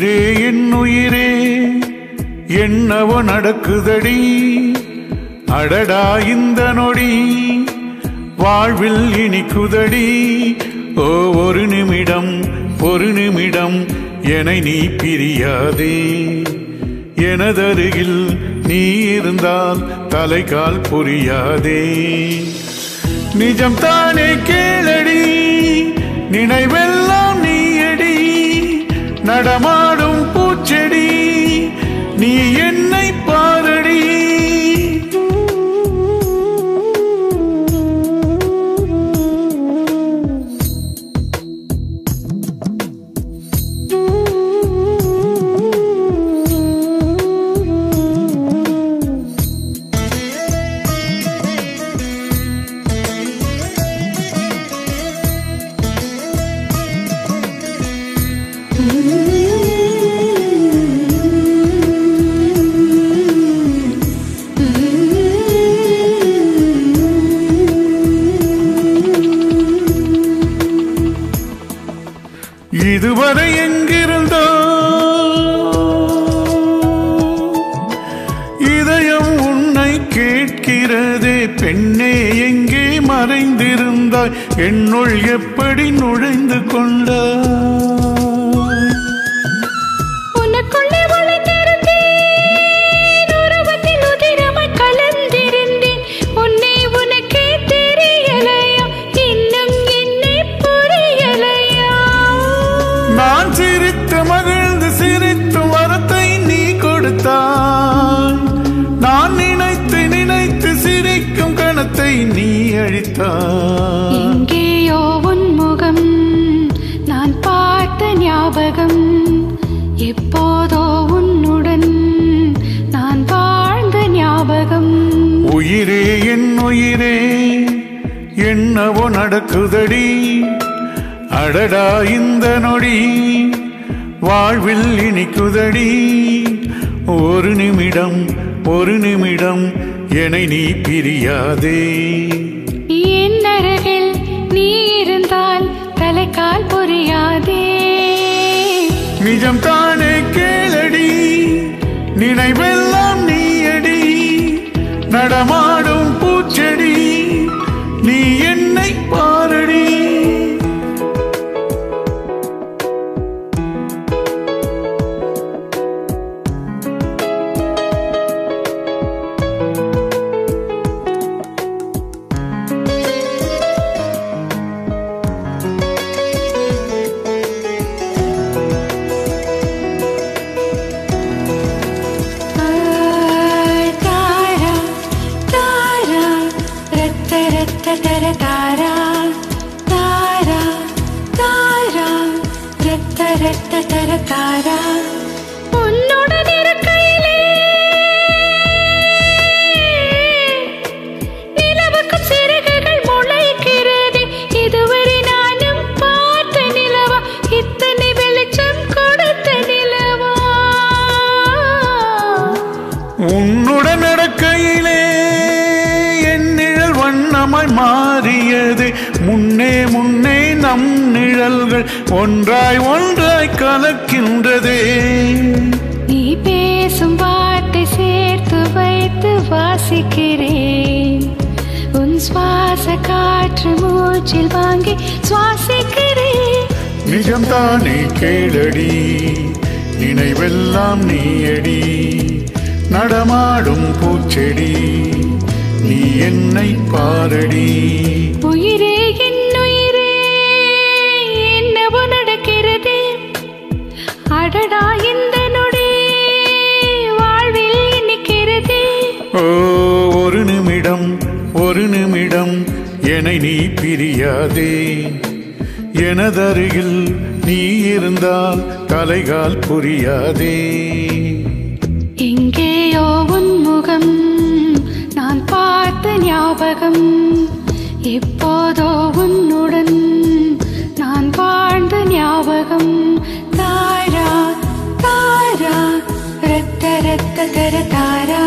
உயிரே என் உயிரே என்னவோ நடக்குதடி அடடா இந்த நொடி வாழ்வில் இனிக்குதடி ஓ ஒரு நிமிடம் என்னை நீ பிரியாதே எனதருகில் நீ இருந்தால் தலைகால் புரியாதே நிஜம் தானே கேளடி நினைவெல்லாம் நீயடி நடமாடும் பூச்செடி நீ என்னை பாரடி இதுவரை எங்கிருந்தோ இதயம் உன்னை கேட்கிறதே பெண்ணே எங்கே மறைந்திருந்தாய் என்னுள் எப்படி நுழைந்து கொண்டாய் நான் சிரித்து மகிழ்ந்து சிரித்து வரத்தை நீ கொடுத்தாய் நான் நினைத்து நினைத்து சிரிக்கும் கணத்தை நீ அழித்தாய் எங்கேயோ உன் முகம் நான் பார்த்த ஞாபகம் எப்போதோ உன்னுடன் நான் வாழ்ந்த ஞாபகம் உயிரே என் உயிரே என்னவோ நடக்குதடி அடடா இந்த நொடி வாழ்வில் இனிக்குதடி ஒரு நிமிடம் என்னை நீ பிரியாதே என் அருகில் நீ இருந்தால் தலைகால் புரியாதே நிஜம் தானே கேளடி நினைவெல்லாம் நீயடி நடமாடும் பூச்செடி நீ என்னை பாரடி உன்னுடன் இருக்கையிலே நிலவுக்கும் சிறகுகள் முளைக்கிறது இதுவரை நானும் பார்த்த நிலவா இத்தனை வெளிச்சம் கொடுத்த நிலவா உன்னுடன் நடக்கையிலே என் நிழல் வண்ணமாய் மாறியது முன்னே நம் நிழல்கள் ஒன்றாய் கலக்கின்றதே நீ பேசும் வார்த்தை சேர்த்து வைத்து வாசிக்கிறேன் உன் சுவாச காற்று மூச்சில் வாங்கி சுவாசிக்கிறேன் நிஜம் தானே கேளடி நினைவெல்லாம் நீயடி நடமாடும் பூச்செடி நீ என்னை பாரடி உயிரே என் உயிரே என்னவோ நடக்கிறது அடடா இந்த நொடி வாழ்வில் இனிக்கிறது ஓ ஒரு நிமிடம் என்னை நீ பிரியாதே எனதருகில் நீ இருந்தால் தலைகால் புரியாதே எங்கேயோ உன் முகம் நான் பார்த்த ஞாபகம் எப்போதோ உன்னுடன் நான் வாழ்ந்த ஞாபகம் தாரா தாரா ரத்த ரத்த தர தாரா